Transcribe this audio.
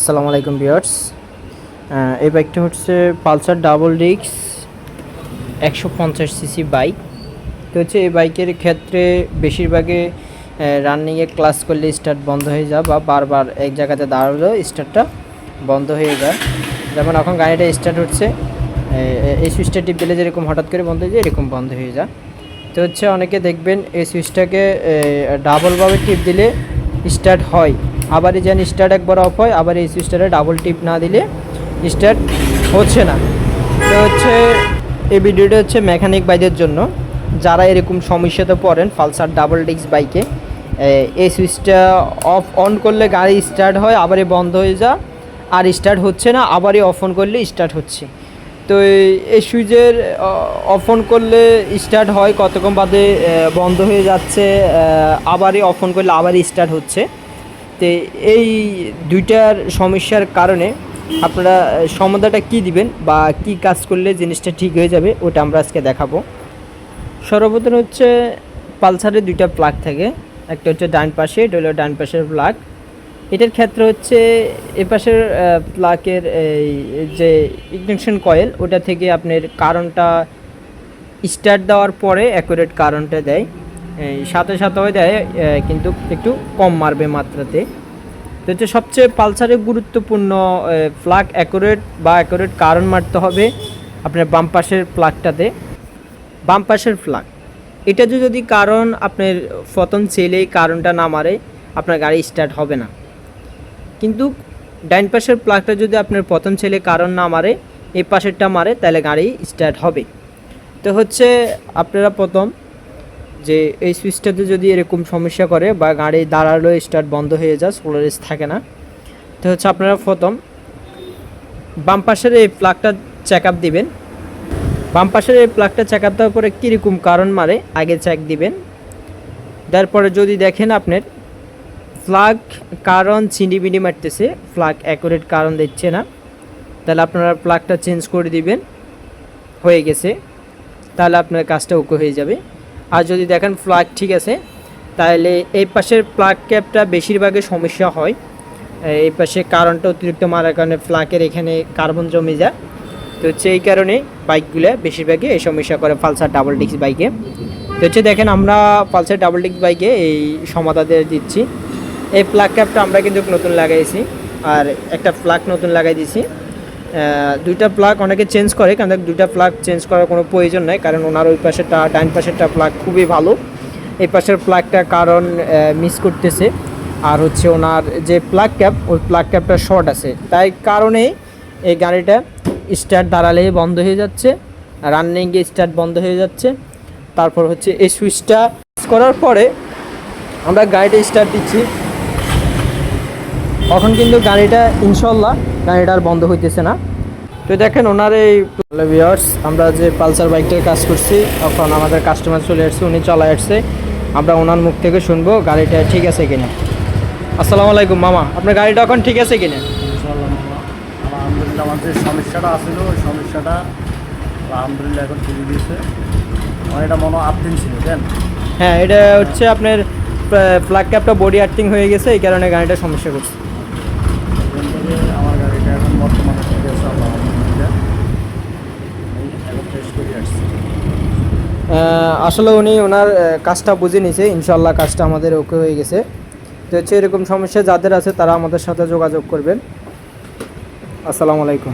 আসসালামু আলাইকুম ভিউয়ার্স। এই বাইকটা হচ্ছে Pulsar double disc 150 CC bike. তো হচ্ছে এই বাইকের ক্ষেত্রে বেশিরভাগে রানিংয়ে ক্লাস করলে স্টার্ট বন্ধ হয়ে যায় বা বারবার এক জায়গাতে দাঁড়ালেও স্টার্টটা বন্ধ হয়ে যায়। যেমন এখন গাড়িটা স্টার্ট হচ্ছে, এই সুইচটা টিপ দিলে যেরকম হঠাৎ করে বন্ধ হয়ে যায় এরকম বন্ধ হয়ে যায়। তো হচ্ছে অনেকে দেখবেন এই সুইচটাকে ডাবলভাবে টিপ দিলে স্টার্ট হয়, আবার যেন স্টার্ট একবার অফ হয়, আবার এই সুইচটারে ডাবল টিপ না দিলে স্টার্ট হচ্ছে না। তো হচ্ছে এই ভিডিওটা হচ্ছে মেকানিক বাইদের জন্য, যারা এরকম সমস্যাতে পড়েন পালসার ডাবল ডিস্ক বাইকে। এই সুইচটা অফ অন করলে গাড়ি স্টার্ট হয়, আবারই বন্ধ হয়ে যায়, আর স্টার্ট হচ্ছে না, আবারই অফ অন করলে স্টার্ট হচ্ছে। তো এই সুইচের অফ অন করলে স্টার্ট হয়, কতক্ষণ বাদে বন্ধ হয়ে যাচ্ছে, আবারই অফ অন করলে আবারই স্টার্ট হচ্ছে। তো এই দুইটার সমস্যার কারণে আপনারা সমাধানটা কী দিবেন বা কি কাজ করলে জিনিসটা ঠিক হয়ে যাবে ওটা আমরা আজকে দেখাবো। সর্বপ্রথম হচ্ছে পালসারের দুইটা প্লাগ থাকে, একটা হচ্ছে ডান পাশে, এটা হলো ডান পাশের প্লাগ। এটার ক্ষেত্রে হচ্ছে এ পাশের প্লাগের এই যে ইগনিশন কয়েল, ওটা থেকে আপনার কারেন্টটা স্টার্ট দেওয়ার পরে অ্যাকুরেট কারেন্টটা দেয়, সাথে সাথেও দেয়, কিন্তু একটু কম মারবে মাত্রাতে। তো হচ্ছে সবচেয়ে পালসারে গুরুত্বপূর্ণ প্লাগ অ্যাকুরেট বা অ্যাকুরেট কারেন্ট মারতে হবে আপনার বাম পাশের প্লাগটাতে। বাম পাশের প্লাগ এটা যদি কারণ আপনার প্রথম সেলেই কারেন্টটা না মারে, আপনার গাড়ি স্টার্ট হবে না। কিন্তু ডাইন পাশের প্লাগটা যদি আপনার প্রথম ছেলে কারণ না মারে, এই পাশেরটা মারে, তাহলে গাড়ি স্টার্ট হবে। তো হচ্ছে আপনারা প্রথম যে এই সুইচটাতে যদি এরকম সমস্যা করে বা গাড়ি দাঁড়ালো স্টার্ট বন্ধ হয়ে যায়, সোলারেজ থাকে না, তো হচ্ছে আপনারা প্রথম বাম পাশের এই প্লাগটা চেক আপ দিবেন। বাম পাশের এই প্লাগটা চেক আপ দেওয়ার পরে কীরকম কারণ মারে আগে চেক দিবেন। তারপরে যদি দেখেন আপনার প্লাগ কারণ ছিনিবিনি মারতেছে, প্লাগ অ্যাকুরেট কারণ দিচ্ছে না, তাহলে আপনারা প্লাগটা চেঞ্জ করে দিবেন, হয়ে গেছে, তাহলে আপনার কাজটা ওকে হয়ে যাবে। আর যদি দেখেন প্লাগ ঠিক আছে, তাহলে এই পাশের প্লাগ ক্যাপটা বেশিরভাগই সমস্যা হয়। এই পাশে কারেন্টটা অতিরিক্ত মারার কারণে প্লাগের এখানে কার্বন জমে যায়। তো হচ্ছে এই কারণে বাইকগুলো বেশিরভাগই এই সমস্যা করে পালসার ডাবল ডিস্ক বাইকে। তো হচ্ছে দেখেন আমরা পালসার ডাবল ডিস্ক বাইকে এই সমাধান দিচ্ছি। এই প্লাগ ক্যাপটা আমরা কিন্তু নতুন লাগাইছি, আর একটা প্লাগ নতুন লাগাই দিয়েছি। দুইটা প্লাগ অনেকে চেঞ্জ করে, কারণ দুইটা প্লাগ চেঞ্জ করার কোনো প্রয়োজন নেই, কারণ ওনার ওই পাশেরটা ডাইন পাশেরটা প্লাগ খুবই ভালো, এই পাশের প্লাগটা কারণ মিস করতেছে। আর হচ্ছে ওনার যে প্লাগ ক্যাপ, ওই প্লাগ ক্যাপটা শর্ট আছে, তাই কারণে এই গাড়িটা স্টার্ট দাঁড়ালেই বন্ধ হয়ে যাচ্ছে, রানিংয়ে স্টার্ট বন্ধ হয়ে যাচ্ছে। তারপর হচ্ছে এই সুইচটা করার পরে আমরা গাড়িটা স্টার্ট দিচ্ছি, তখন কিন্তু গাড়িটা ইনশাল্লাহ গাড়িটা আর বন্ধ হইতেছে না। তো দেখেন ওনার এই ভিউয়ার্স, আমরা যে পালসার বাইকটার কাজ করছি, তখন আমাদের কাস্টমার চলে আসছে, উনি চলে আসছে, আমরা ওনার মুখ থেকে শুনবো গাড়িটা ঠিক আছে কিনা। আসসালামু আলাইকুম মামা, আপনার গাড়িটা এখন ঠিক আছে কিনা? আলহামদুলিল্লাহ, আমার যে সমস্যাটা আছিল ওই সমস্যাটা আলহামদুলিল্লাহ এখন ঠিক দিয়েছে। আমার এটা মনে আর্থিং ছিল দেন। হ্যাঁ, এটা হচ্ছে আপনার প্লাগ ক্যাপটা বডি আর্থিং হয়ে গেছে, এই কারণে গাড়িটা সমস্যা করছে। আমার গাড়িটা এখন বর্তমানে ঠিক আছে আলহামদুলিল্লাহ, এখন টেস্ট করে আসছি। আসলে উনি ওনার কাজটা বুঝে নিয়েছে, ইনশাল্লাহ কাজটা আমাদের ওকে হয়ে গেছে। তো হচ্ছে এরকম সমস্যা যাদের আছে তারা আমাদের সাথে যোগাযোগ করবেন। আসসালামু আলাইকুম।